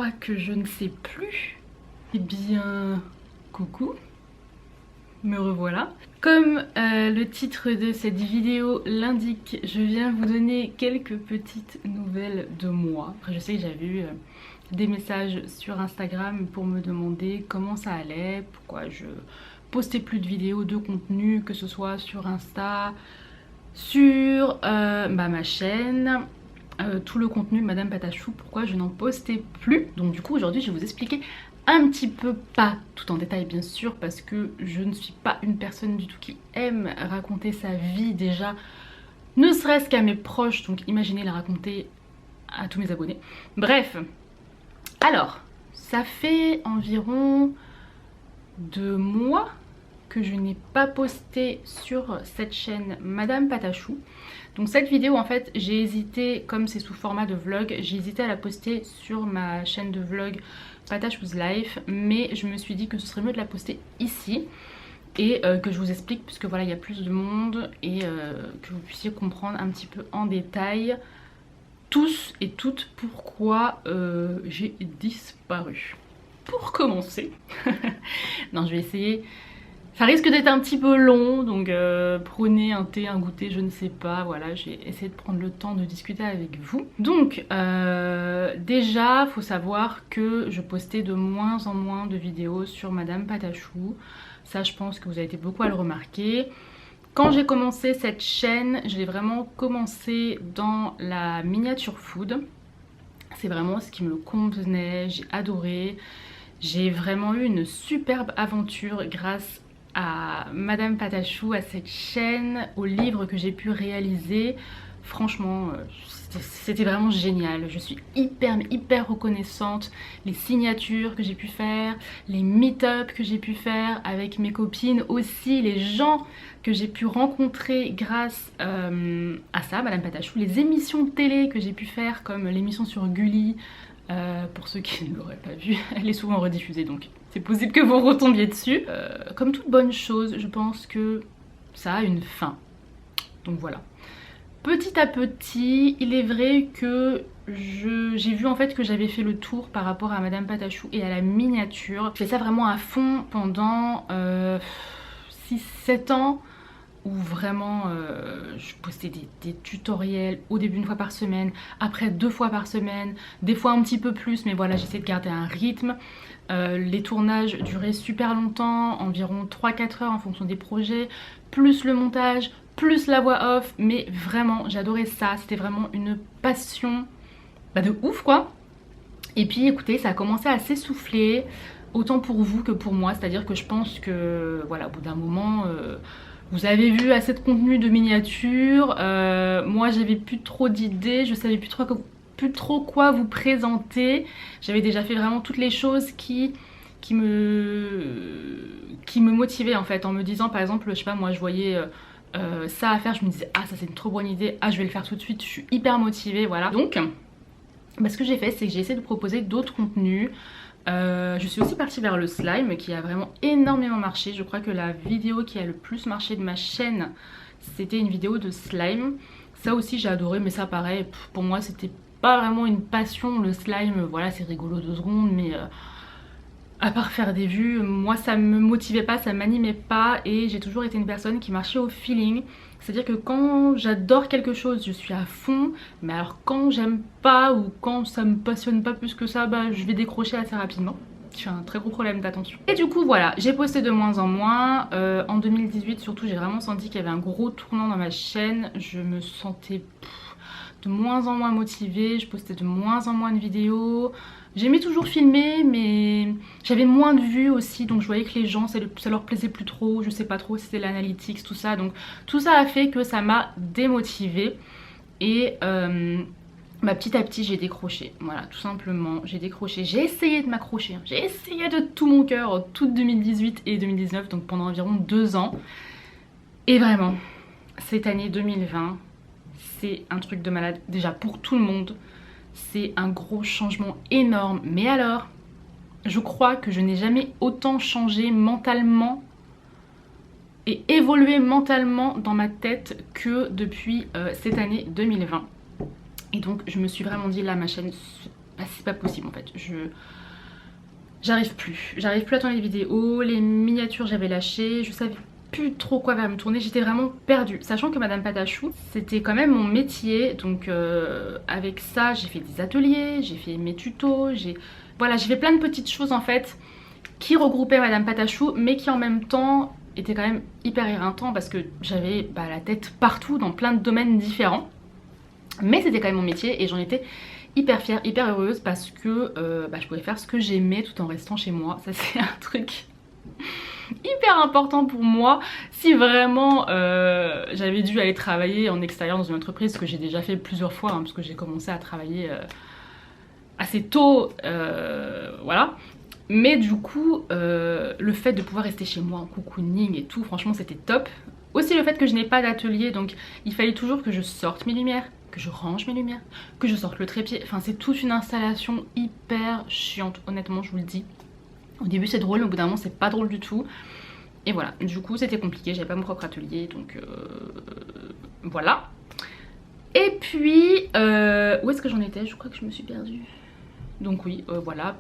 crois que je ne sais plus. Eh bien, coucou, me revoilà. Comme le titre de cette vidéo l'indique, je viens vous donner quelques petites nouvelles de moi. Après, je sais que j'avais eu des messages sur Instagram pour me demander comment ça allait, pourquoi je postais plus de vidéos de contenu, que ce soit sur Insta, sur ma chaîne, tout le contenu de Madame Patachou, pourquoi je n'en postais plus. Donc du coup aujourd'hui je vais vous expliquer un petit peu, pas tout en détail bien sûr, parce que je ne suis pas une personne du tout qui aime raconter sa vie déjà, ne serait-ce qu'à mes proches, donc imaginez la raconter à tous mes abonnés. Bref, alors ça fait environ 2 mois que je n'ai pas posté sur cette chaîne Madame Patachou. Donc cette vidéo en fait j'ai hésité, comme c'est sous format de vlog, j'ai hésité à la poster sur ma chaîne de vlog Patachou's Life, mais je me suis dit que ce serait mieux de la poster ici et que je vous explique, puisque voilà il y a plus de monde, et que vous puissiez comprendre un petit peu en détail tous et toutes pourquoi j'ai disparu. Pour commencer, non je vais essayer. Ça risque d'être un petit peu long, donc prenez un thé, un goûter, je ne sais pas, voilà, j'ai essayé de prendre le temps de discuter avec vous. Donc déjà, faut savoir que je postais de moins en moins de vidéos sur Madame Patachou. Ça, je pense que vous avez été beaucoup à le remarquer. Quand j'ai commencé cette chaîne, je l'ai vraiment commencé dans la miniature food. C'est vraiment ce qui me convenait, j'ai adoré. J'ai vraiment eu une superbe aventure grâce à Madame Patachou, à cette chaîne, aux livres que j'ai pu réaliser. Franchement, c'était vraiment génial. Je suis hyper reconnaissante. Les signatures que j'ai pu faire, les meet-up que j'ai pu faire avec mes copines aussi, les gens que j'ai pu rencontrer grâce à ça, Madame Patachou, les émissions de télé que j'ai pu faire, comme l'émission sur Gulli. Pour ceux qui ne l'auraient pas vue, elle est souvent rediffusée, donc c'est possible que vous retombiez dessus. Comme toute bonne chose, je pense que ça a une fin. Donc voilà. Petit à petit, il est vrai que j'ai vu en fait que j'avais fait le tour par rapport à Madame Patachou et à la miniature. Je fais ça vraiment à fond pendant 6-7 ans. Où vraiment je postais des tutoriels, au début 1 fois par semaine, après 2 fois par semaine, des fois un petit peu plus, mais voilà, j'essaie de garder un rythme. Les tournages duraient super longtemps, environ 3-4 heures en fonction des projets, plus le montage, plus la voix off, mais vraiment j'adorais ça, c'était vraiment une passion de ouf quoi. Et puis écoutez, ça a commencé à s'essouffler, autant pour vous que pour moi, c'est-à-dire que je pense que voilà, au bout d'un moment... vous avez vu assez de contenu de miniatures, moi j'avais plus trop d'idées, je savais plus trop quoi vous présenter. J'avais déjà fait vraiment toutes les choses qui me motivaient en fait, en me disant par exemple, je sais pas moi je voyais ça à faire, je me disais ah ça c'est une trop bonne idée, ah je vais le faire tout de suite, je suis hyper motivée, voilà. Donc ce que j'ai fait c'est que j'ai essayé de proposer d'autres contenus. Je suis aussi partie vers le slime qui a vraiment énormément marché. Je crois que la vidéo qui a le plus marché de ma chaîne, c'était une vidéo de slime. Ça aussi j'ai adoré, mais ça pareil, pour moi c'était pas vraiment une passion. Le slime, voilà, c'est rigolo 2 secondes, mais à part faire des vues, moi ça me motivait pas, ça m'animait pas, et j'ai toujours été une personne qui marchait au feeling. C'est-à-dire que quand j'adore quelque chose, je suis à fond, mais alors quand j'aime pas ou quand ça me passionne pas plus que ça, je vais décrocher assez rapidement. J'ai un très gros problème d'attention. Et du coup voilà, j'ai posté de moins en moins. En 2018 surtout, j'ai vraiment senti qu'il y avait un gros tournant dans ma chaîne. Je me sentais de moins en moins motivée, je postais de moins en moins de vidéos. J'aimais toujours filmer, mais j'avais moins de vues aussi, donc je voyais que les gens, ça leur plaisait plus trop, je sais pas trop si c'était l'analytics, tout ça. Donc tout ça a fait que ça m'a démotivée. Et petit à petit j'ai décroché, voilà, tout simplement, j'ai décroché. J'ai essayé de m'accrocher, hein. J'ai essayé de tout mon cœur, toute 2018 et 2019, donc pendant environ 2 ans. Et vraiment, cette année 2020, c'est un truc de malade, déjà pour tout le monde. C'est un gros changement énorme, mais alors, je crois que je n'ai jamais autant changé mentalement et évolué mentalement dans ma tête que depuis cette année 2020. Et donc je me suis vraiment dit là, ma chaîne bah, c'est pas possible en fait. J'arrive plus à tourner les vidéos, les miniatures j'avais lâché, je savais plus trop quoi faire me tourner, j'étais vraiment perdue. Sachant que Madame Patachou, c'était quand même mon métier, donc avec ça j'ai fait des ateliers, j'ai fait mes tutos, voilà, j'ai fait plein de petites choses en fait qui regroupaient Madame Patachou, mais qui en même temps étaient quand même hyper éreintants parce que j'avais la tête partout dans plein de domaines différents. Mais c'était quand même mon métier et j'en étais hyper fière, hyper heureuse parce que je pouvais faire ce que j'aimais tout en restant chez moi. Ça c'est un truc hyper important pour moi. Si vraiment j'avais dû aller travailler en extérieur dans une entreprise, ce que j'ai déjà fait plusieurs fois hein, parce que j'ai commencé à travailler assez tôt, voilà. Mais du coup le fait de pouvoir rester chez moi en cocooning et tout, franchement c'était top. Aussi le fait que je n'ai pas d'atelier, donc il fallait toujours que je sorte mes lumières, que je range mes lumières, que je sorte le trépied. Enfin c'est toute une installation hyper chiante, honnêtement je vous le dis. Au début c'est drôle, mais au bout d'un moment c'est pas drôle du tout. Et voilà, du coup c'était compliqué, j'avais pas mon propre atelier, donc voilà. Et puis, où est-ce que j'en étais? Je crois que je me suis perdue. Donc oui, voilà,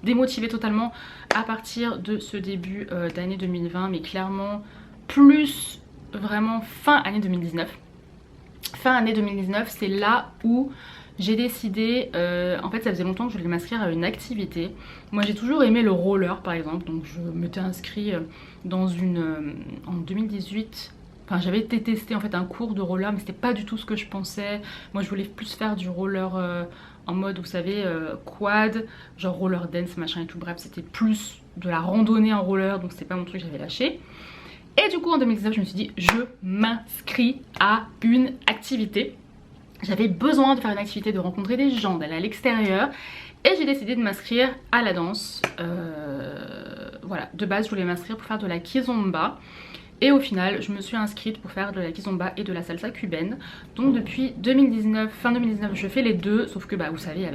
démotivée totalement à partir de ce début d'année 2020, mais clairement plus vraiment fin année 2019. Fin année 2019, c'est là où j'ai décidé, en fait ça faisait longtemps que je voulais m'inscrire à une activité. Moi j'ai toujours aimé le roller par exemple, donc je m'étais inscrite dans en 2018. Enfin j'avais été tester en fait un cours de roller, mais c'était pas du tout ce que je pensais. Moi je voulais plus faire du roller en mode, vous savez, quad, genre roller dance machin et tout. Bref, c'était plus de la randonnée en roller, donc c'était pas mon truc, j'avais lâché. Et du coup en 2019 je me suis dit je m'inscris à une activité. J'avais besoin de faire une activité, de rencontrer des gens, d'aller à l'extérieur. Et j'ai décidé de m'inscrire à la danse. Voilà, de base je voulais m'inscrire pour faire de la kizomba. Et au final je me suis inscrite pour faire de la kizomba et de la salsa cubaine. Donc depuis 2019, fin 2019 je fais les deux. Sauf que vous savez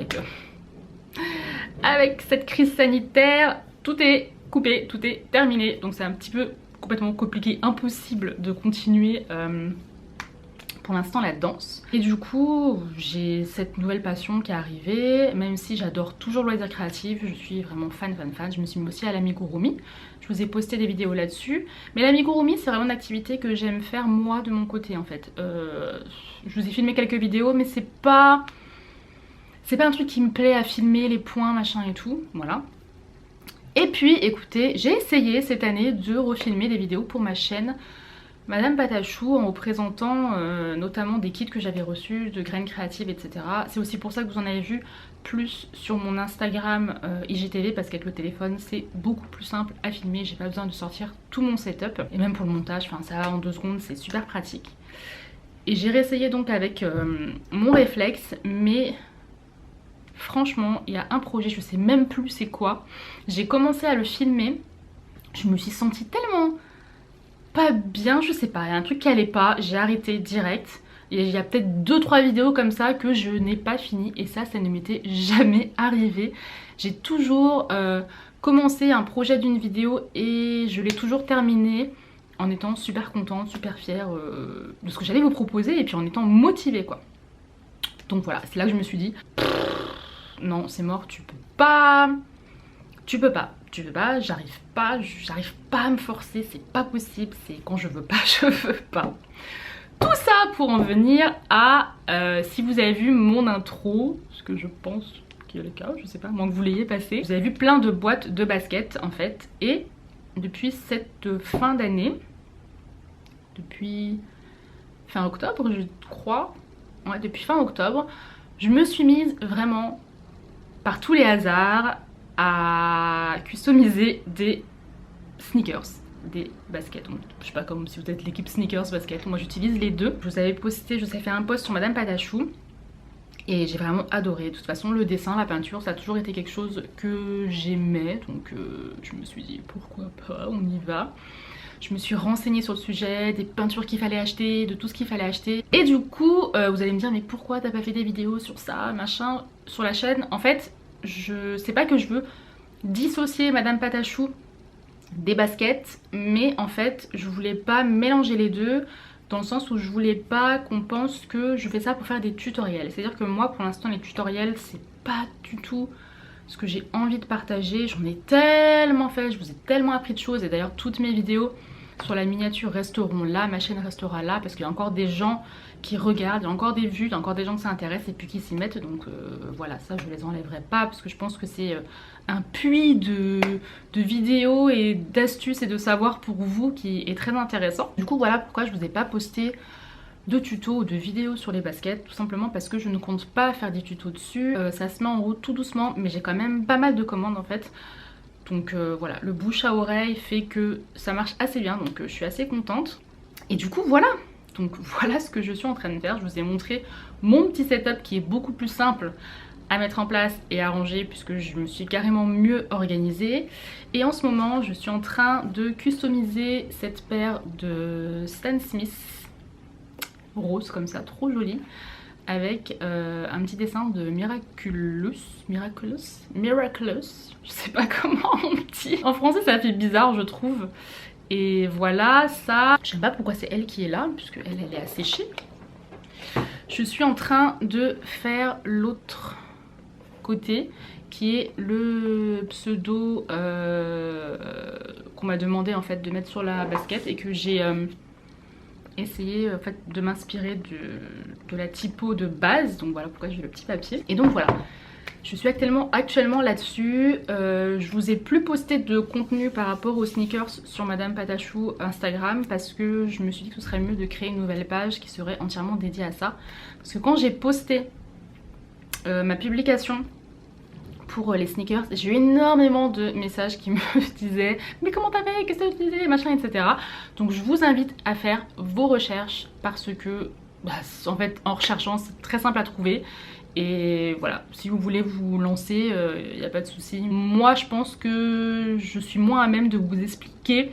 avec cette crise sanitaire tout est coupé, tout est terminé. Donc c'est un petit peu complètement compliqué, impossible de continuer pour l'instant la danse. Et du coup j'ai cette nouvelle passion qui est arrivée, même si j'adore toujours le loisir créatif, je suis vraiment fan. Je me suis mis aussi à l'amigurumi, je vous ai posté des vidéos là-dessus. Mais l'amigurumi c'est vraiment une activité que j'aime faire moi de mon côté en fait. Je vous ai filmé quelques vidéos mais c'est pas un truc qui me plaît à filmer les points machin et tout, voilà. Et puis écoutez, j'ai essayé cette année de refilmer des vidéos pour ma chaîne Madame Patachou en vous présentant notamment des kits que j'avais reçus, de graines créatives, etc. C'est aussi pour ça que vous en avez vu plus sur mon Instagram IGTV, parce qu'avec le téléphone c'est beaucoup plus simple à filmer, j'ai pas besoin de sortir tout mon setup. Et même pour le montage, enfin ça va en 2 secondes, c'est super pratique. Et j'ai réessayé donc avec mon réflexe, mais franchement il y a un projet, je sais même plus c'est quoi. J'ai commencé à le filmer, je me suis sentie tellement pas bien, je sais pas, il y a un truc qui allait pas, j'ai arrêté direct. Et il y a peut-être 2-3 vidéos comme ça que je n'ai pas fini, et ça ne m'était jamais arrivé. J'ai toujours commencé un projet d'une vidéo et je l'ai toujours terminé en étant super contente, super fière de ce que j'allais vous proposer, et puis en étant motivée quoi. Donc voilà, c'est là que je me suis dit non c'est mort, tu peux pas, j'arrive pas à me forcer, c'est pas possible, c'est quand je veux pas, je veux pas. Tout ça pour en venir à, si vous avez vu mon intro, ce que je pense qu'il est le cas, je sais pas, moins que vous l'ayez passé, vous avez vu plein de boîtes de baskets en fait, et depuis cette fin d'année, depuis fin octobre je crois, ouais depuis fin octobre, je me suis mise vraiment par tous les hasards à customiser des sneakers, des baskets. Donc, je sais pas comme si vous êtes l'équipe sneakers basket, moi j'utilise les deux. Je vous avais fait un post sur Madame Patachou et j'ai vraiment adoré. De toute façon le dessin, la peinture, ça a toujours été quelque chose que j'aimais, donc je me suis dit pourquoi pas, on y va. Je me suis renseignée sur le sujet, des peintures qu'il fallait acheter, de tout ce qu'il fallait acheter. Et du coup, vous allez me dire mais pourquoi t'as pas fait des vidéos sur ça, machin, sur la chaîne? En fait, c'est pas que je veux dissocier Madame Patachou des baskets, mais en fait je voulais pas mélanger les deux. dans le sens où je voulais pas qu'on pense que je fais ça pour faire des tutoriels. C'est à dire que moi pour l'instant les tutoriels c'est pas du tout ce que j'ai envie de partager. J'en ai tellement fait, je vous ai tellement appris de choses, et d'ailleurs toutes mes vidéos sur la miniature resteront là, ma chaîne restera là, parce qu'il y a encore des gens qui regardent, il y a encore des vues, il y a encore des gens qui s'intéressent et puis qui s'y mettent, donc voilà, ça je les enlèverai pas parce que je pense que c'est un puits de vidéos et d'astuces et de savoir pour vous qui est très intéressant. Du coup voilà pourquoi je vous ai pas posté de tutos ou de vidéos sur les baskets, tout simplement parce que je ne compte pas faire des tutos dessus. Ça se met en route tout doucement, mais j'ai quand même pas mal de commandes en fait. Donc voilà, le bouche à oreille fait que ça marche assez bien, donc je suis assez contente. Et du coup voilà, donc voilà ce que je suis en train de faire. Je vous ai montré mon petit setup qui est beaucoup plus simple à mettre en place et à ranger puisque je me suis carrément mieux organisée. Et en ce moment je suis en train de customiser cette paire de Stan Smith rose comme ça, trop jolie, avec un petit dessin de Miraculous, je sais pas comment on dit. En français ça fait bizarre je trouve. Et voilà ça, je sais pas pourquoi c'est elle qui est là, puisque elle est asséchée. Je suis en train de faire l'autre côté qui est le pseudo qu'on m'a demandé en fait de mettre sur la basket et que j'ai essayer en fait de m'inspirer de la typo de base, donc voilà pourquoi j'ai le petit papier. Et donc voilà, je suis actuellement là-dessus. Je vous ai plus posté de contenu par rapport aux sneakers sur Madame Patachou Instagram parce que je me suis dit que ce serait mieux de créer une nouvelle page qui serait entièrement dédiée à ça, parce que quand j'ai posté ma publication pour les sneakers, j'ai eu énormément de messages qui me disaient mais comment t'as fait, qu'est-ce que t'as utilisé, machin, etc. Donc je vous invite à faire vos recherches parce que en fait en recherchant c'est très simple à trouver. Et voilà, si vous voulez vous lancer, il n'y a pas de souci. Moi je pense que je suis moins à même de vous expliquer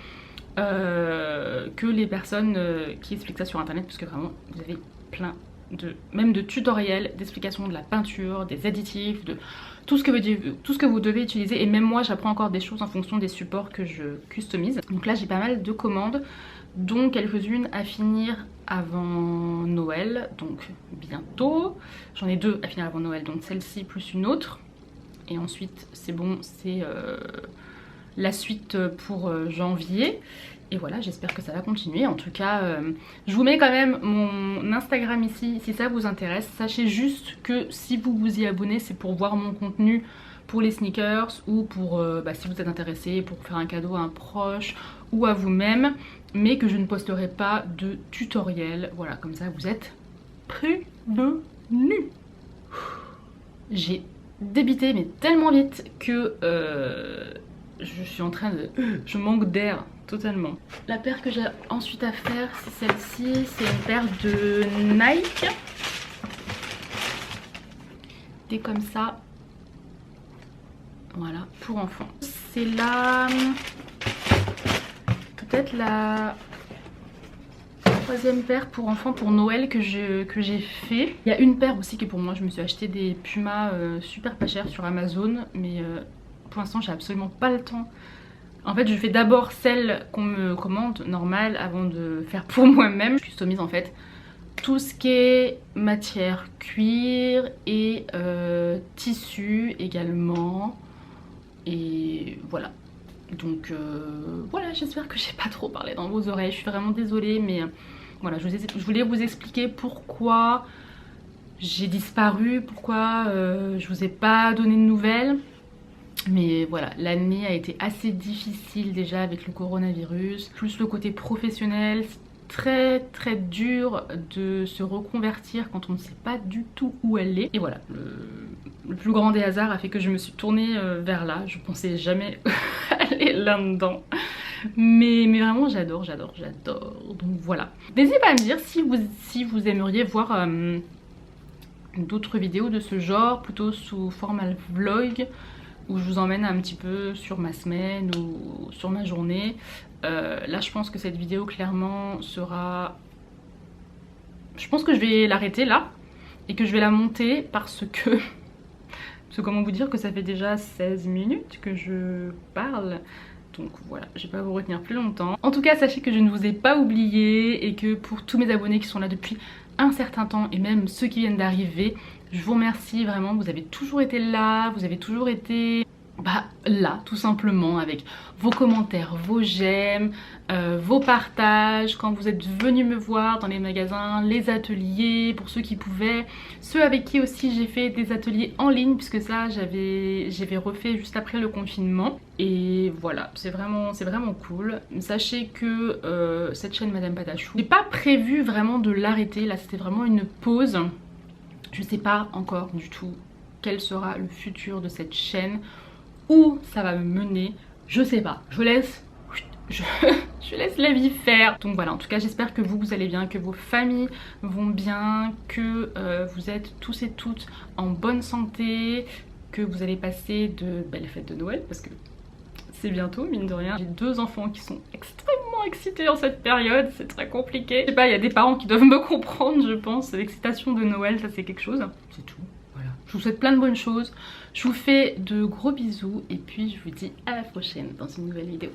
que les personnes qui expliquent ça sur internet, parce que vraiment vous avez plein même de tutoriels, d'explications de la peinture, des additifs, de tout ce que vous devez utiliser. Et même moi j'apprends encore des choses en fonction des supports que je customise. Donc là j'ai pas mal de commandes, dont quelques-unes à finir avant Noël, donc bientôt. J'en ai deux à finir avant Noël, donc celle-ci plus une autre. Et ensuite c'est bon, c'est la suite pour janvier. Et voilà, j'espère que ça va continuer. En tout cas, je vous mets quand même mon Instagram ici si ça vous intéresse. Sachez juste que si vous vous y abonnez, c'est pour voir mon contenu pour les sneakers ou pour, si vous êtes intéressé, pour faire un cadeau à un proche ou à vous-même. Mais que je ne posterai pas de tutoriel. Voilà, comme ça vous êtes prévenus. J'ai débité mais tellement vite que je suis en train de... je manque d'air. Totalement. La paire que j'ai ensuite à faire, c'est celle-ci. C'est une paire de Nike. Des comme ça. Voilà, pour enfants. C'est la... peut-être la troisième paire pour enfants pour Noël que j'ai fait. Il y a une paire aussi qui est pour moi. Je me suis acheté des Pumas super pas chers sur Amazon. Mais pour l'instant, j'ai absolument pas le temps. En fait je fais d'abord celle qu'on me commande normale avant de faire pour moi-même. Je customise en fait tout ce qui est matière cuir et tissu également. Et voilà. Donc voilà, j'espère que j'ai pas trop parlé dans vos oreilles. Je suis vraiment désolée mais voilà, je voulais vous expliquer pourquoi j'ai disparu, pourquoi je vous ai pas donné de nouvelles. Mais voilà, l'année a été assez difficile déjà avec le coronavirus, plus le côté professionnel. Très très dur de se reconvertir quand on ne sait pas du tout où aller. Et voilà, le plus grand des hasards a fait que je me suis tournée vers là. Je pensais jamais aller là-dedans. Mais vraiment j'adore. Donc voilà. N'hésitez pas à me dire si vous aimeriez voir d'autres vidéos de ce genre, plutôt sous format vlog, où je vous emmène un petit peu sur ma semaine ou sur ma journée. Là je pense que cette vidéo clairement sera... Je pense que je vais l'arrêter là et que je vais la monter parce que... comment vous dire que ça fait déjà 16 minutes que je parle. Donc voilà, je vais pas vous retenir plus longtemps. En tout cas, sachez que je ne vous ai pas oublié et que pour tous mes abonnés qui sont là depuis un certain temps et même ceux qui viennent d'arriver, je vous remercie vraiment, vous avez toujours été là, vous avez toujours été là tout simplement avec vos commentaires, vos j'aime, vos partages, quand vous êtes venus me voir dans les magasins, les ateliers, pour ceux qui pouvaient, ceux avec qui aussi j'ai fait des ateliers en ligne puisque ça j'avais refait juste après le confinement et voilà, c'est vraiment cool. Sachez que cette chaîne Madame Patachou, j'ai pas prévu vraiment de l'arrêter, là c'était vraiment une pause. Je sais pas encore du tout quel sera le futur de cette chaîne, où ça va me mener, je sais pas, je laisse la vie faire. Donc voilà, en tout cas j'espère que vous allez bien, que vos familles vont bien, que vous êtes tous et toutes en bonne santé, que vous allez passer de belles fêtes de Noël parce que c'est bientôt, mine de rien. J'ai 2 enfants qui sont extrêmement excités en cette période, c'est très compliqué. Je sais pas, il y a des parents qui doivent me comprendre, je pense. L'excitation de Noël, ça c'est quelque chose. C'est tout, voilà. Je vous souhaite plein de bonnes choses. Je vous fais de gros bisous et puis je vous dis à la prochaine dans une nouvelle vidéo.